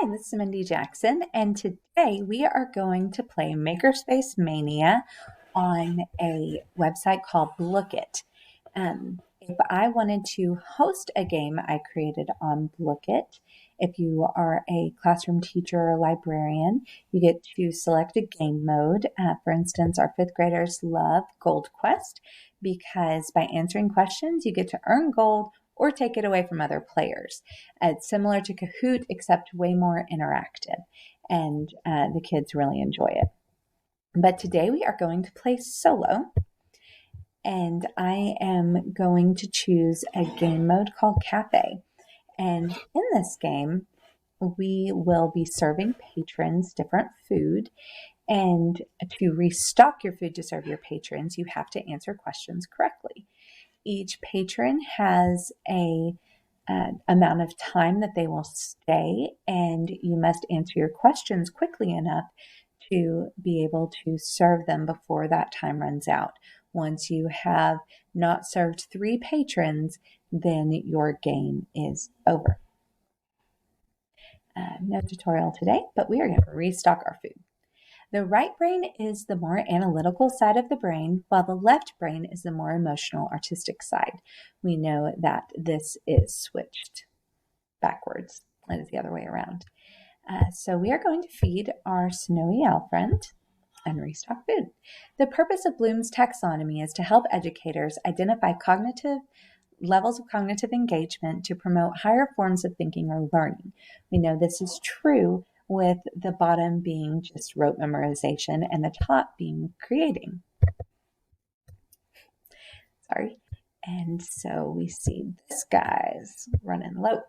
Hi, this is Mindy Jackson, and today we are going to play Makerspace Mania on a website called Look It. If I wanted to host a game I created on Look It, if you are a classroom teacher or librarian, you get to select a game mode. For instance, our fifth graders love Gold Quest because by answering questions, you get to earn gold or take it away from other players. It's similar to Kahoot, except way more interactive, and the kids really enjoy it. But today we are going to play solo, and I am going to choose a game mode called Cafe. And in this game, we will be serving patrons different food. And to restock your food to serve your patrons, you have to answer questions correctly. Each patron has a amount of time that they will stay, and you must answer your questions quickly enough to be able to serve them before that time runs out. Once you have not served 3 patrons, then your game is over. No tutorial today, but we are going to restock our food. The right brain is the more analytical side of the brain, while the left brain is the more emotional, artistic side. We know that this is switched backwards. It is the other way around. So we are going to feed our snowy owl friend and restock food. The purpose of Bloom's taxonomy is to help educators identify levels of cognitive engagement to promote higher forms of thinking or learning. We know this is true with the bottom being just rote memorization and the top being creating. Sorry. And so we see this guy's running low.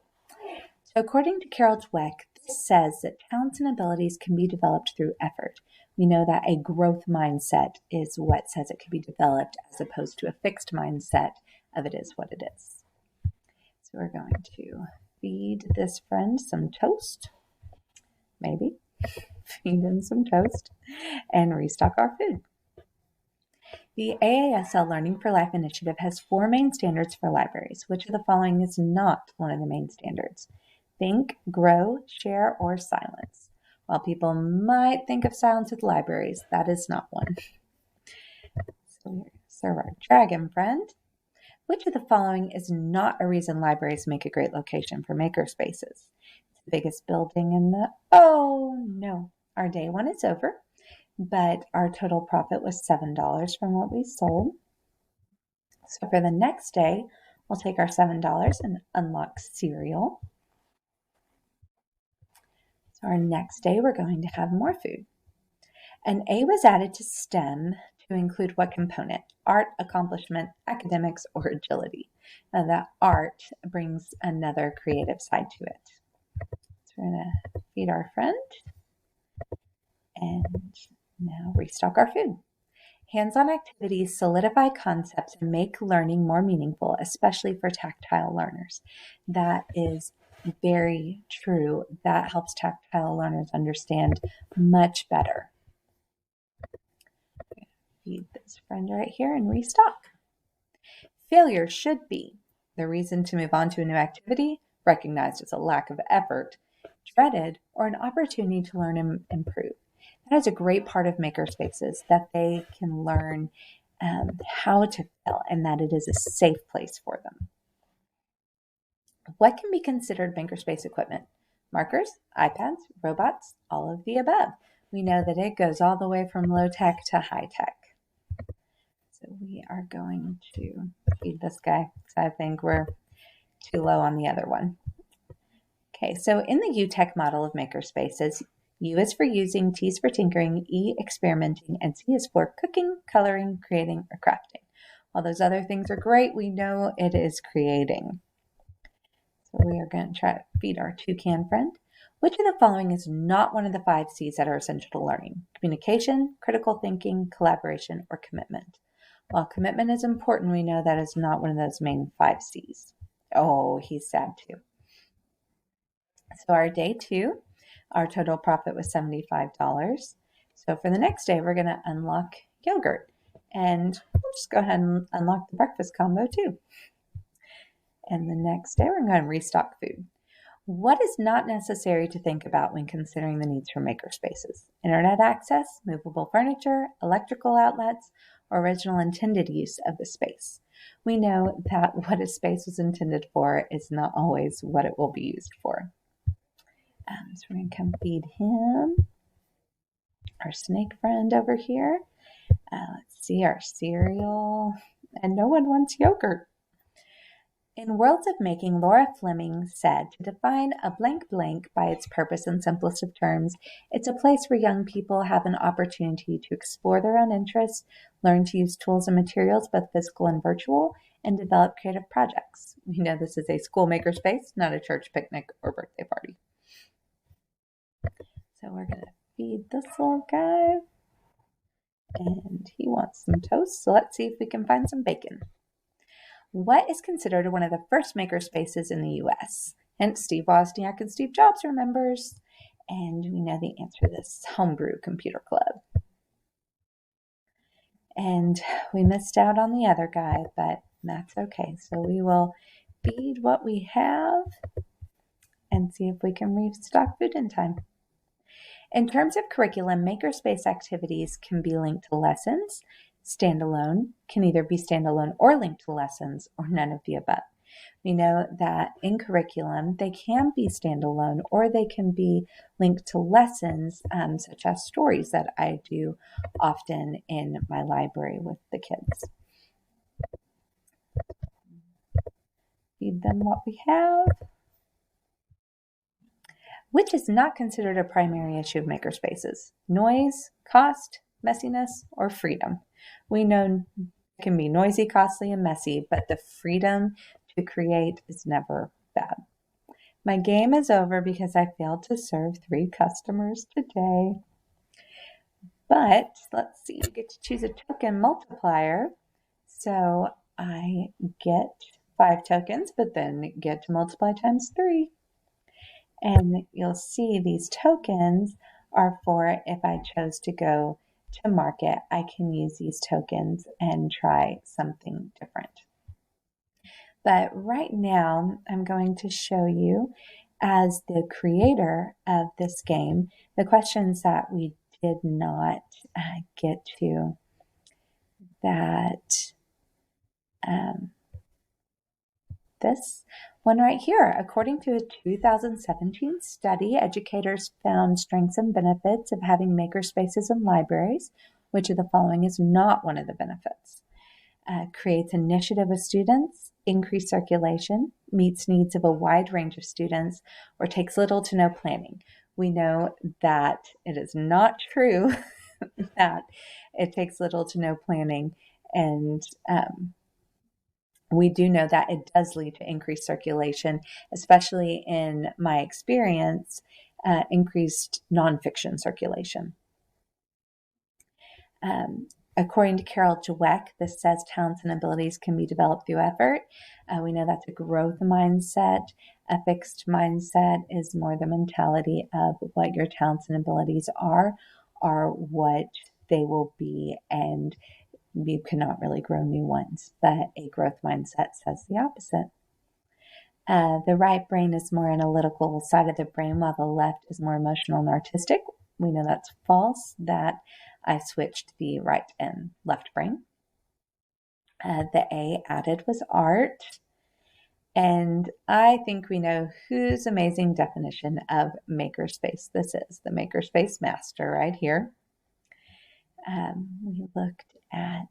So according to Carol Dweck, this says that talents and abilities can be developed through effort. We know that a growth mindset is what says it can be developed as opposed to a fixed mindset of it is what it is. So we're going to feed this friend some toast. Maybe feed him some toast and restock our food. The AASL Learning for Life initiative has 4 main standards for libraries. Which of the following is not one of the main standards? Think, grow, share, or silence. While people might think of silence with libraries, that is not one. So we serve our dragon friend. Which of the following is not a reason libraries make a great location for makerspaces? Biggest building in the... Oh, no. Our day 1 is over, but our total profit was $7 from what we sold. So for the next day, we'll take our $7 and unlock cereal. So our next day, we're going to have more food. An A was added to STEM to include what component? Art, accomplishment, academics, or agility. Now that art brings another creative side to it. We're going to feed our friend and now restock our food. Hands-on activities solidify concepts and make learning more meaningful, especially for tactile learners. That is very true. That helps tactile learners understand much better. Feed this friend right here and restock. Failure should be the reason to move on to a new activity, recognized as a lack of effort, dreaded, or an opportunity to learn and improve. That is a great part of makerspaces, that they can learn how to fail and that it is a safe place for them. What can be considered makerspace equipment? Markers, iPads, robots, all of the above. We know that it goes all the way from low tech to high tech. So we are going to feed this guy because I think we're too low on the other one. Okay, so in the U-Tech model of makerspaces, U is for using, T is for tinkering, E experimenting, and C is for cooking, coloring, creating, or crafting. While those other things are great, we know it is creating. So we are going to try to feed our toucan friend. Which of the following is not one of the 5 C's that are essential to learning? Communication, critical thinking, collaboration, or commitment. While commitment is important, we know that is not one of those main 5 C's. Oh, he's sad too. So our day 2, our total profit was $75. So for the next day, we're going to unlock yogurt. And we'll just go ahead and unlock the breakfast combo too. And the next day, we're going to restock food. What is not necessary to think about when considering the needs for makerspaces? Internet access, movable furniture, electrical outlets, or original intended use of the space. We know that what a space was intended for is not always what it will be used for. So we're going to come feed him, our snake friend over here. Let's see our cereal. And no one wants yogurt. In Worlds of Making, Laura Fleming said, to define a blank blank by its purpose in simplest of terms, it's a place where young people have an opportunity to explore their own interests, learn to use tools and materials, both physical and virtual, and develop creative projects. We know this is a school makerspace, not a church picnic or birthday party. So we're going to feed this little guy. And he wants some toast, so let's see if we can find some bacon. What is considered one of the first makerspaces in the U.S.? Hence, Steve Wozniak and Steve Jobs are members, and we know the answer to this: Homebrew Computer Club. And we missed out on the other guy, but that's okay. So we will feed what we have and see if we can restock food in time. In terms of curriculum, makerspace activities can be linked to lessons. Standalone can either be standalone or linked to lessons, or none of the above. We know that in curriculum, they can be standalone or they can be linked to lessons, such as stories that I do often in my library with the kids. Feed them what we have. Which is not considered a primary issue of makerspaces? Noise, cost, messiness, or freedom? We know it can be noisy, costly, and messy, but the freedom to create is never bad. My game is over because I failed to serve 3 customers today. But let's see, you get to choose a token multiplier. So I get 5 tokens, but then get to multiply times 3. And you'll see these tokens are for if I chose to go to market, I can use these tokens and try something different. But right now, I'm going to show you, as the creator of this game, the questions that we did not get to that this one right here. According to a 2017 study, educators found strengths and benefits of having makerspaces in libraries. Which of the following is not one of the benefits? Creates initiative with students, increased circulation, meets needs of a wide range of students, or takes little to no planning. We know that it is not true that it takes little to no planning, and we do know that it does lead to increased circulation, especially in my experience, increased nonfiction circulation. According to Carol Dweck, this says talents and abilities can be developed through effort. We know that's a growth mindset. A fixed mindset is more the mentality of what your talents and abilities are what they will be, and you cannot really grow new ones. But a growth mindset says the opposite. The right brain is more analytical side of the brain, while the left is more emotional and artistic. We know that's false, that I switched the right and left brain. The A added was art. And I think we know whose amazing definition of makerspace this is. The makerspace master right here. We looked at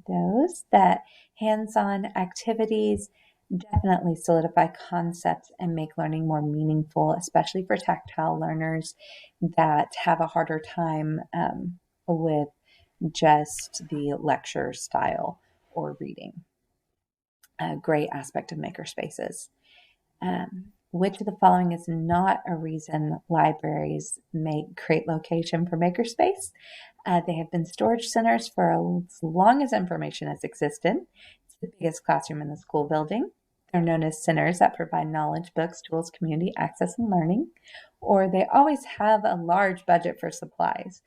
those, that hands-on activities definitely solidify concepts and make learning more meaningful, especially for tactile learners that have a harder time with just the lecture style or reading. A great aspect of makerspaces. Which of the following is not a reason libraries create location for makerspace? They have been storage centers for as long as information has existed. It's the biggest classroom in the school building. They're known as centers that provide knowledge, books, tools, community access, and learning. Or they always have a large budget for supplies.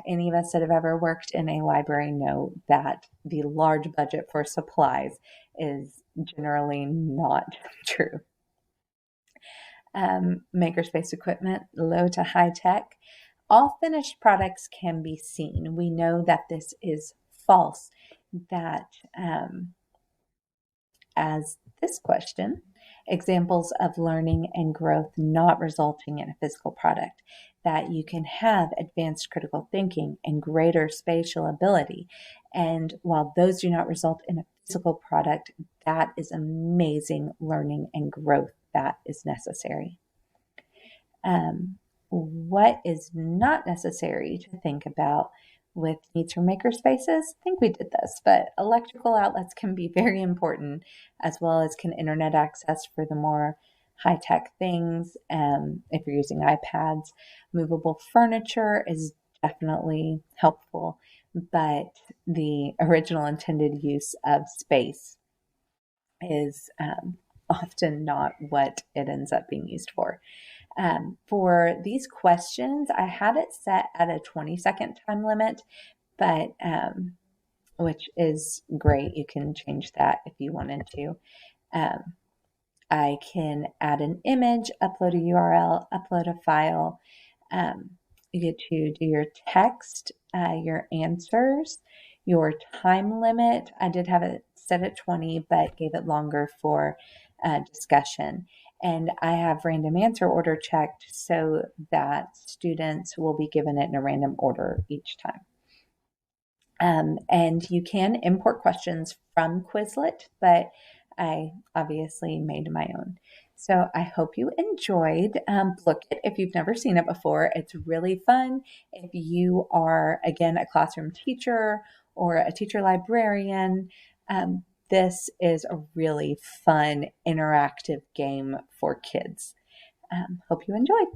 Any of us that have ever worked in a library know that the large budget for supplies is generally not true. Makerspace equipment, low to high tech. All finished products can be seen. We know that this is false, that as this question, examples of learning and growth not resulting in a physical product, that you can have advanced critical thinking and greater spatial ability. And while those do not result in a physical product, that is amazing learning and growth that is necessary. What is not necessary to think about with needs for makerspaces? I think we did this, but electrical outlets can be very important, as well as can internet access for the more high-tech things. If you're using iPads, movable furniture is definitely helpful, but the original intended use of space is often not what it ends up being used for. For these questions, I had it set at a 20-second time limit, but which is great. You can change that if you wanted to. I can add an image, upload a URL, upload a file. You get to do your text, your answers, your time limit. I did have it set at 20, but gave it longer for discussion. And I have random answer order checked so that students will be given it in a random order each time. And you can import questions from Quizlet, but I obviously made my own. So I hope you enjoyed Look It. If you've never seen it before, it's really fun. If you are, again, a classroom teacher or a teacher librarian, this is a really fun, interactive game for kids. Hope you enjoyed.